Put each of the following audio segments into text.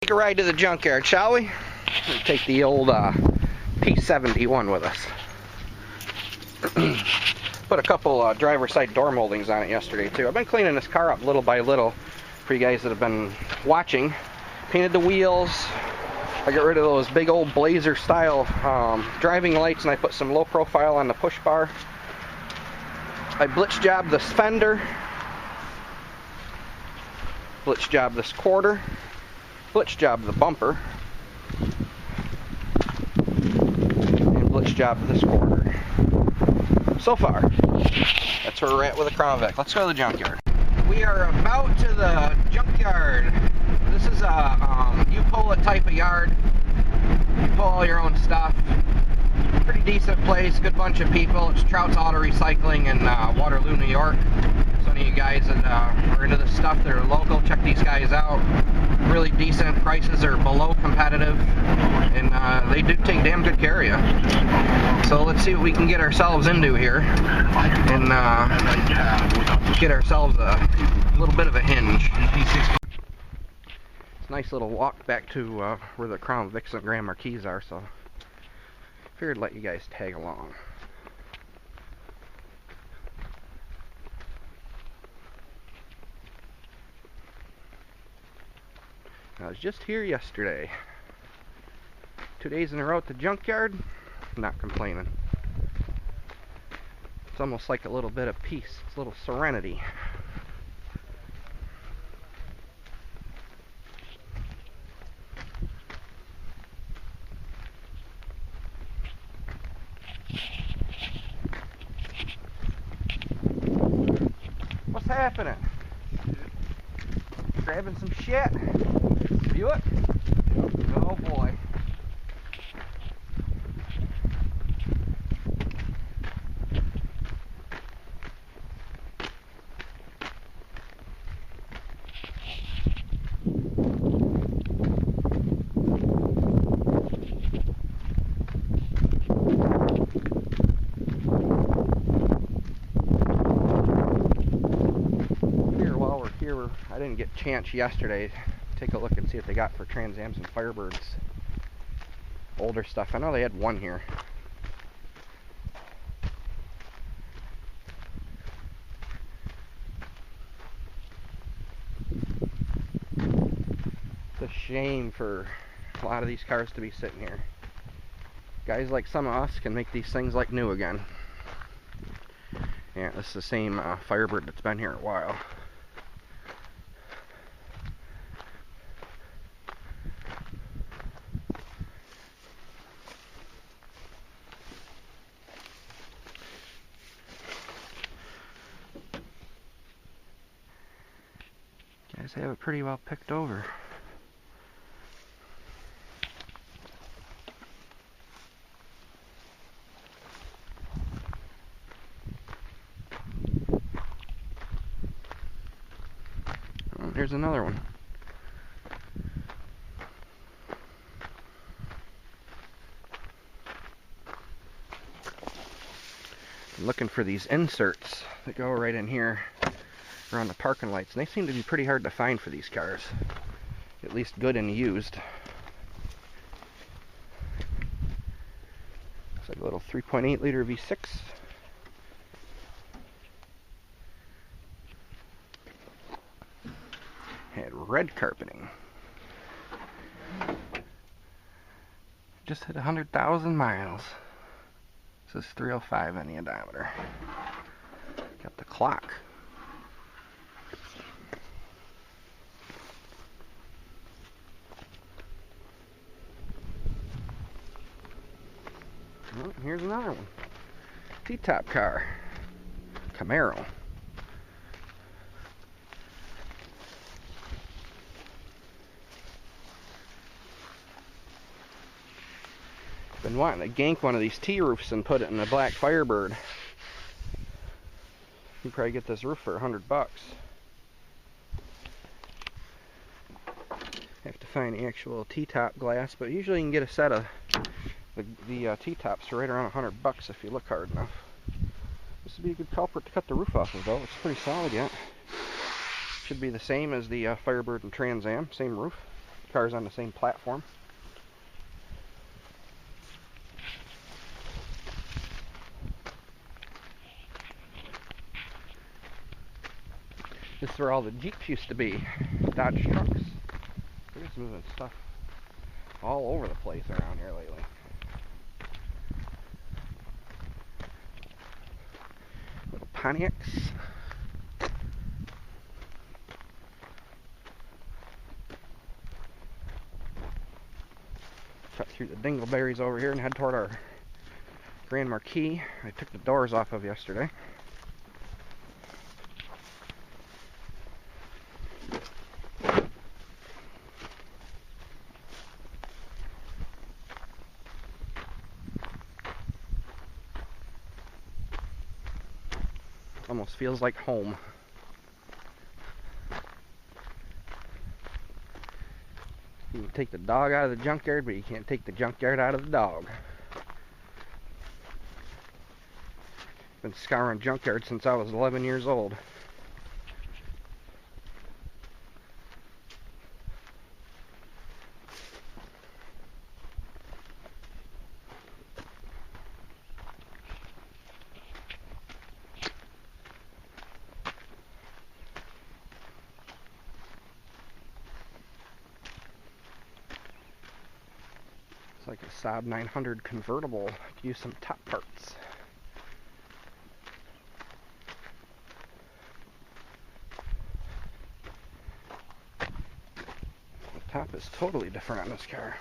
Take a ride to the junkyard, shall we? We'll take the old P71 with us. Put a couple driver's side door moldings on it yesterday too. I've been cleaning this car up little by little for you guys that have been watching. Painted the wheels. I got rid of those big old Blazer style driving lights, and I put some low profile on the push bar. I blitz jobbed this fender. Blitz jobbed this quarter. Blitz jobbed the bumper. And blitz jobbed this quarter. So far, that's where we're at with the Crown Vic. Let's go to the junkyard. We are about to the junkyard. This is a you pull it type of yard. You pull all your own stuff. Pretty decent place, good bunch of people. It's Trout's Auto Recycling in Waterloo, New York. So any of you guys that are into this stuff that are local, check these guys out. Really decent, prices are below competitive, and they do take damn good care of you. So let's see what we can get ourselves into here, and get ourselves a little bit of a hinge. It's a nice little walk back to where the Crown Vics and Grand Marquis are, so figured I'd let you guys tag along. I was just here yesterday. 2 days in a row at the junkyard, not complaining. It's almost like a little bit of peace, it's a little serenity. What's happening? Grabbing some shit? Buick? Oh boy. While we're here, I didn't get a chance yesterday. Take a look and see what they got for Trans Ams and Firebirds. Older stuff. I know they had one here. It's a shame for a lot of these cars to be sitting here. Guys like some of us can make these things like new again. Yeah, this is the same Firebird that's been here a while. Guys have it pretty well picked over. Oh, here's another one. I'm looking for these inserts that go right in here around the parking lights, and they seem to be pretty hard to find for these cars, at least good and used. Looks like a little 3.8 liter V6. Had red carpeting. Just hit 100,000 miles. This is 305 on the odometer. Got the clock. Oh, here's another one. T-top car. Camaro. Been wanting to gank one of these T-roofs and put it in a black Firebird. You can probably get this roof for $100. Have to find actual T-top glass, but usually you can get a set of the T-tops for right around $100 if you look hard enough. This would be a good culprit to cut the roof off of, though. It's pretty solid yet. Should be the same as the Firebird and Trans Am, same roof. Car's on the same platform. This is where all the Jeeps used to be. Dodge trucks. They're just moving stuff all over the place around here lately. Little Pontiacs. Cut through the dingleberries over here and head toward our Grand Marquis. I took the doors off of yesterday. Almost feels like home. You can take the dog out of the junkyard, but you can't take the junkyard out of the dog. Been scouring junkyards since I was 11 years old. It's like a Saab 900 convertible. Could use some top parts. The top is totally different on this car.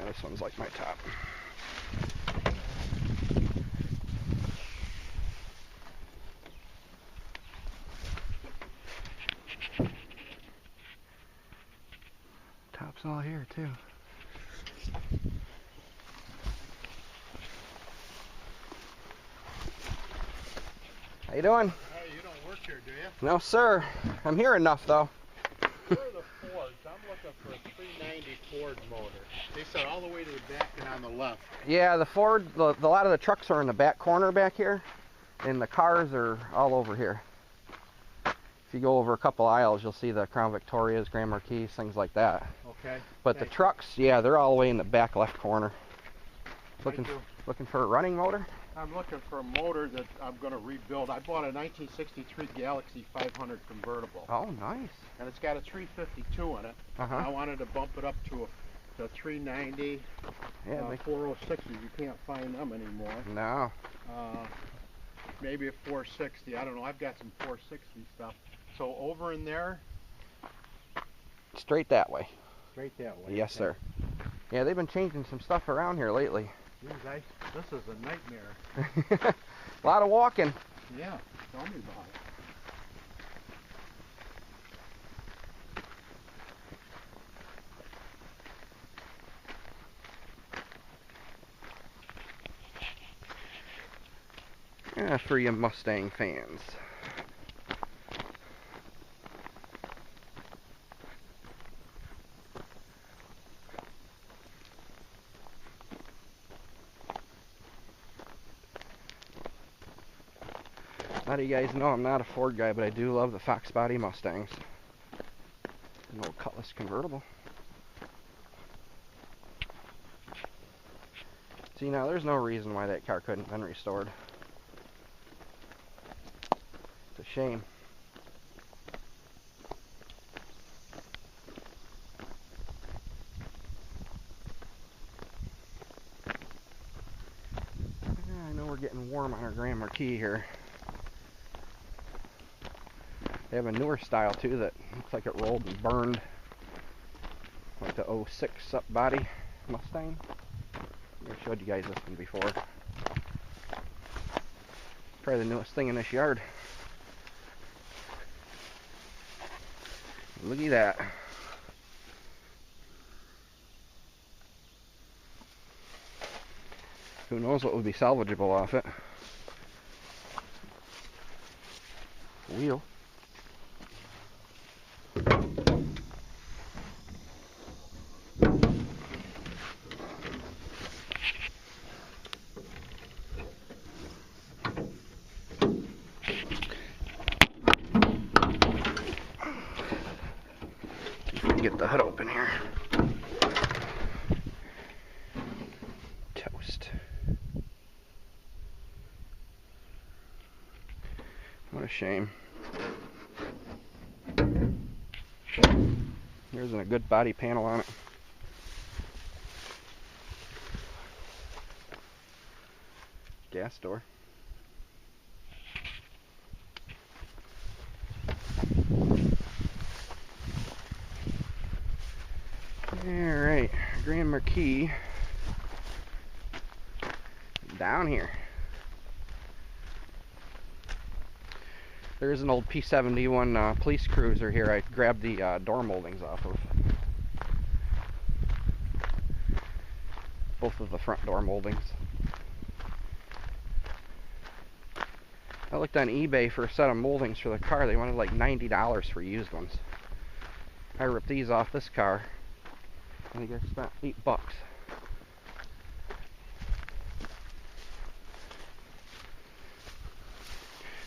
This one's like my top. Top's all here too. How you doing? Hey, you don't work here, do you? No, sir. I'm here enough though. Where are the Fords? I'm looking for a 390 Ford motor. They start all the way to the back and on the left. Yeah, the Ford, a lot of the trucks are in the back corner back here, and the cars are all over here. If you go over a couple aisles, you'll see the Crown Victorias, Grand Marquis, things like that. Okay. But the trucks, yeah, they're all the way in the back left corner. Looking for a running motor? I'm looking for a motor that I'm going to rebuild. I bought a 1963 Galaxy 500 convertible. Oh, nice. And it's got a 352 in it. I wanted to bump it up to a 390. Yeah, 406s. You can't find them anymore. No. Maybe a 460. I don't know. I've got some 460 stuff. So over in there? Straight that way. Straight that way. Yes, sir. Yeah, they've been changing some stuff around here lately. This is a nightmare. A lot of walking. Yeah, tell me about it. Yeah, for you Mustang fans. A lot of you guys know I'm not a Ford guy, but I do love the Fox body Mustangs. An old Cutlass convertible. See, now there's no reason why that car couldn't have been restored. It's a shame. I know we're getting warm on our Grand Marquis here. They have a newer style too that looks like it rolled and burned, like the 06 up body Mustang. I showed you guys this one before. Probably the newest thing in this yard. Look at that. Who knows what would be salvageable off it. wheel. Get the hood open here. Toast. What a shame. There isn't a good body panel on it. Gas door. Alright, Grand Marquis down here. There's an old P-71 police cruiser here. I grabbed the door moldings off of. Both of the front door moldings. I looked on eBay for a set of moldings for the car. They wanted like $90 for used ones. I ripped these off this car. I think I spent $8.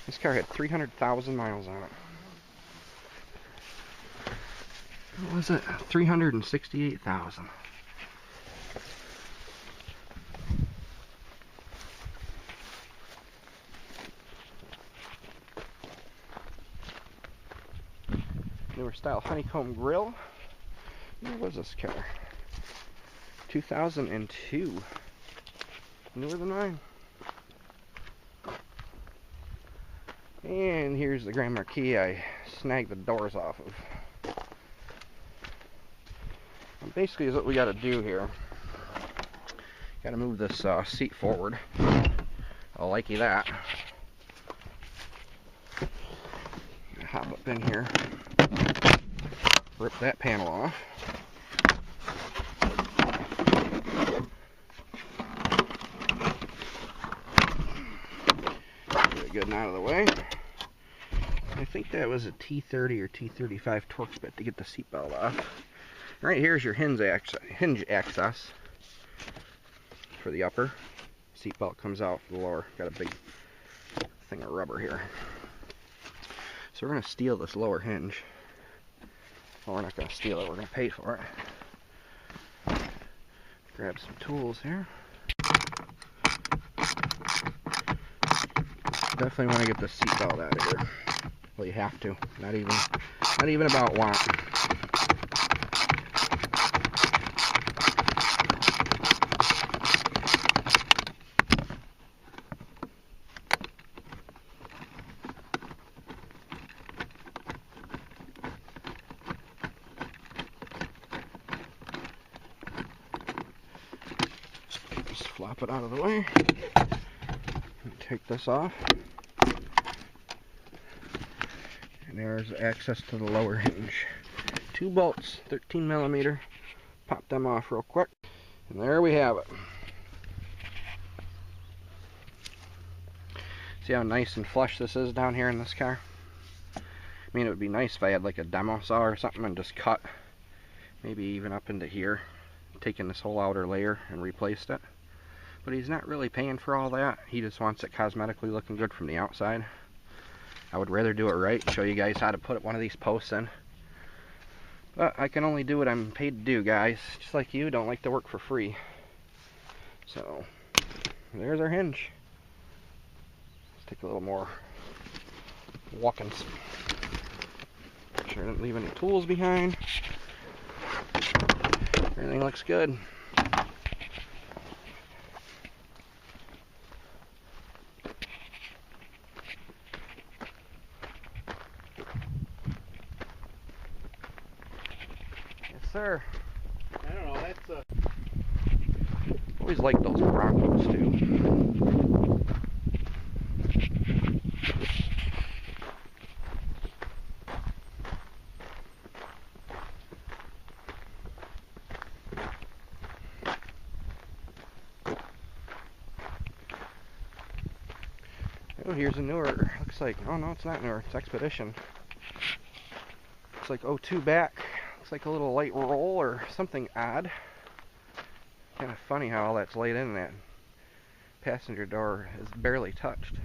This car had 300,000 miles on it. What was it? 368,000. Newer style honeycomb grill. What was this car? 2002. Newer than mine. And here's the Grand Marquis I snagged the doors off of. And basically is what we got to do here. Got to move this seat forward. I'll like you that. Hop up in here. Rip that panel off. Get it good and out of the way. I think that was a T30 or T35 Torx bit to get the seatbelt off. Right here's your hinge access for the upper. Seatbelt comes out for the lower. Got a big thing of rubber here. So we're going to steal this lower hinge. Well, we're not going to steal it, we're going to pay for it. Grab some tools here. Definitely want to get the seatbelt out of here. Well, you have to. Not even about want. Just flop it out of the way. Take this off. And there's access to the lower hinge. 2 bolts, 13 millimeter. Pop them off real quick. And there we have it. See how nice and flush this is down here in this car? I mean, it would be nice if I had like a demo saw or something and just cut maybe even up into here, taking this whole outer layer and replaced it. But he's not really paying for all that. He just wants it cosmetically looking good from the outside. I would rather do it right, show you guys how to put one of these posts in. But I can only do what I'm paid to do, guys. Just like you, don't like to work for free. So, there's our hinge. Let's take a little more walking. Make sure I didn't leave any tools behind. Everything looks good. Sir. I don't know, that's a... Always like those Broncos too. Oh, here's a newer, looks looks like, oh no, it's not newer, it's Expedition. It's like O2 back. Looks like a little light roll or something odd. Kind of funny how all that's laid in that passenger door is barely touched.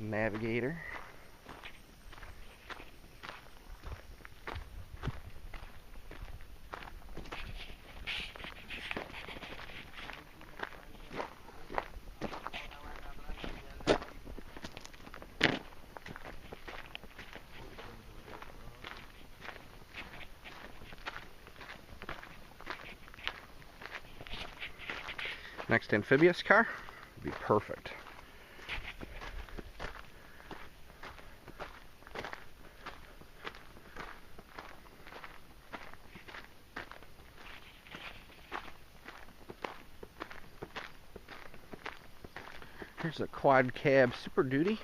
Navigator. Next amphibious car would be perfect. Here's a quad cab Super Duty.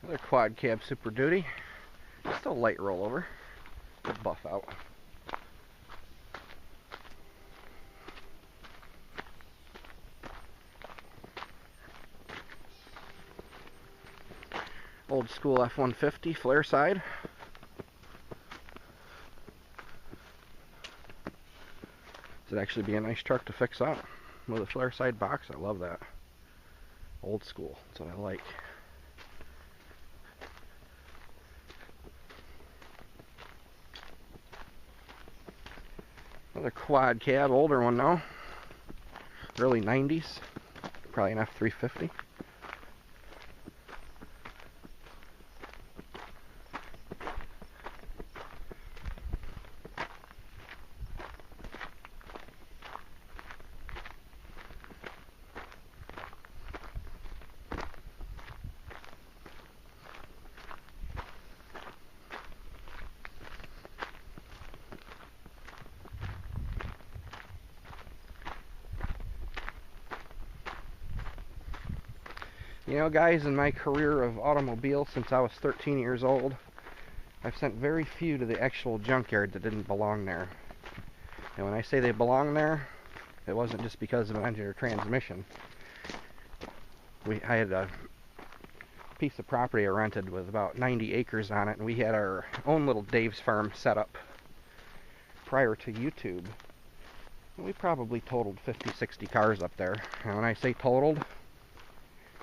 Another quad cab Super Duty. Still light rollover. Good buff out. Old school F-150 flare side. This would actually be a nice truck to fix up with a flare side box. I love that. Old school. That's what I like. Another quad cab, older one now. Early 90s. Probably an F-350. You know, guys, in my career of automobile since I was 13 years old, I've sent very few to the actual junkyard that didn't belong there. And when I say they belong there, it wasn't just because of an engine or transmission. I had a piece of property I rented with about 90 acres on it, and we had our own little Dave's Farm set up prior to YouTube. And we probably totaled 50, 60 cars up there. And when I say totaled,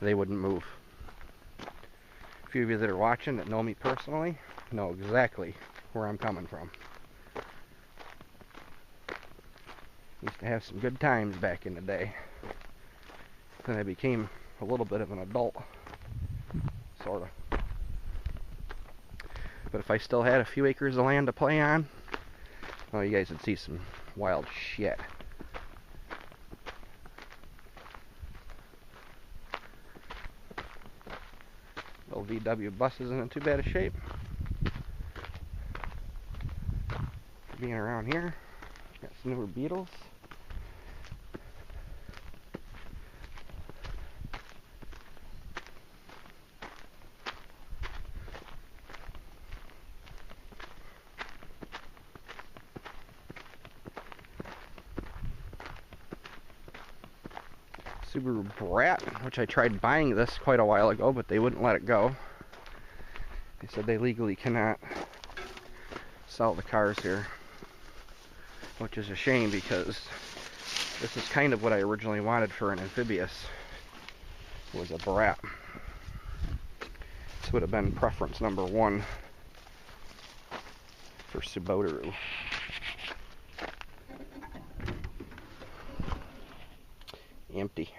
they wouldn't move. A few of you that are watching that know me personally know exactly where I'm coming from. Used to have some good times back in the day. Then I became a little bit of an adult, sort of. But if I still had a few acres of land to play on, oh, you guys would see some wild shit. VW bus isn't in too bad a shape. Being around here, got some newer Beetles. Subaru Brat, which I tried buying this quite a while ago, but they wouldn't let it go. They said they legally cannot sell the cars here, which is a shame because this is kind of what I originally wanted for an amphibious, was a Brat. This would have been preference number one for Subaru. Empty.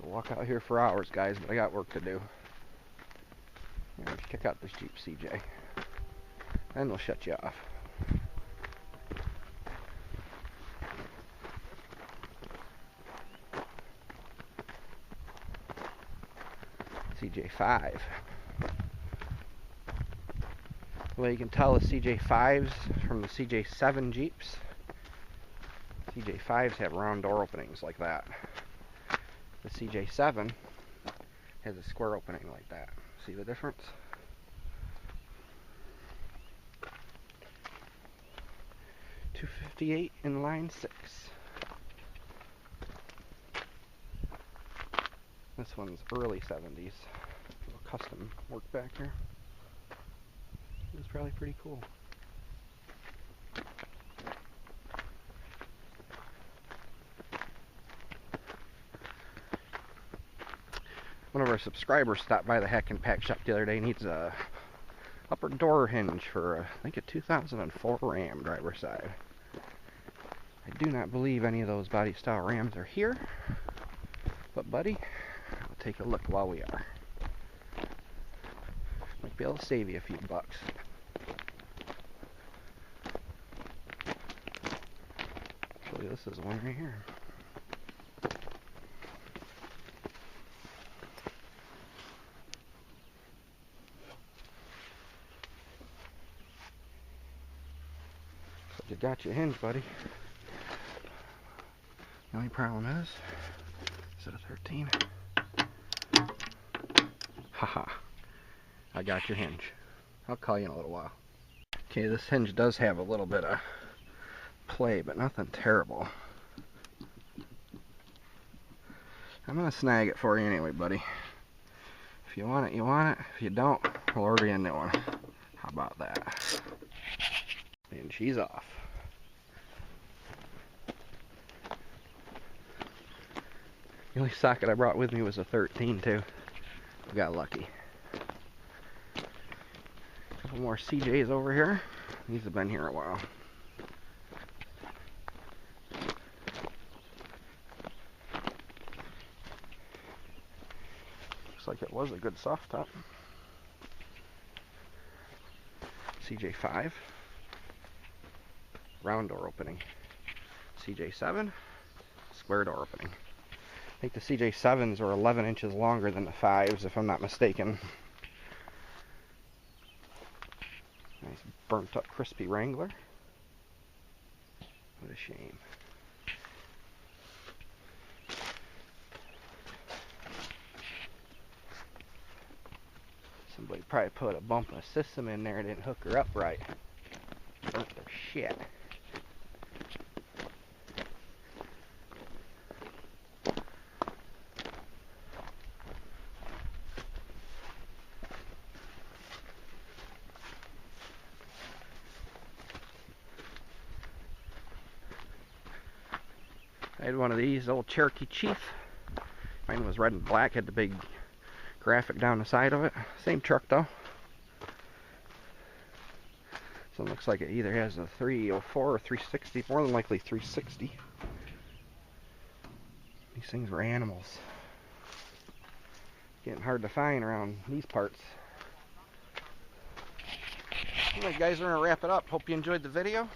Walk out here for hours, guys, but I got work to do. Let's check out this Jeep CJ, and we'll shut you off. CJ5. Well, you can tell the CJ5s from the CJ7 Jeeps. CJ5s have round door openings like that. The CJ7 has a square opening like that. See the difference? $258 in line 6. This one's early 70s. Custom work back here. It's probably pretty cool. One of our subscribers stopped by the Hack and Pack shop the other day. Needs a upper door hinge for I think a 2004 Ram driver's side. I do not believe any of those body style Rams are here, but buddy, I'll take a look while we are. Might be able to save you a few bucks. Actually, this is one right here. So you got your hinge, buddy. The only problem is it a 13? Haha. I got your hinge. I'll call you in a little while. Okay, this hinge does have a little bit of play, but nothing terrible. I'm gonna snag it for you anyway, buddy. If you want it, you want it. If you don't, we'll order you a new one. How about that? And she's off. The only socket I brought with me was a 13 too. I got lucky. A couple more CJs over here. These have been here a while. Looks like it was a good soft top. CJ5. Round door opening. CJ7. Square door opening. I think the CJ7s are 11 inches longer than the 5s, if I'm not mistaken. Nice burnt up crispy Wrangler. What a shame. Somebody probably put a bump of system in there and didn't hook her up right. Burnt their shit. I had one of these, old Cherokee Chief. Mine was red and black, had the big graphic down the side of it. Same truck though. So it looks like it either has a 304 or 360, more than likely 360. These things were animals. Getting hard to find around these parts. Alright guys, we're going to wrap it up. Hope you enjoyed the video.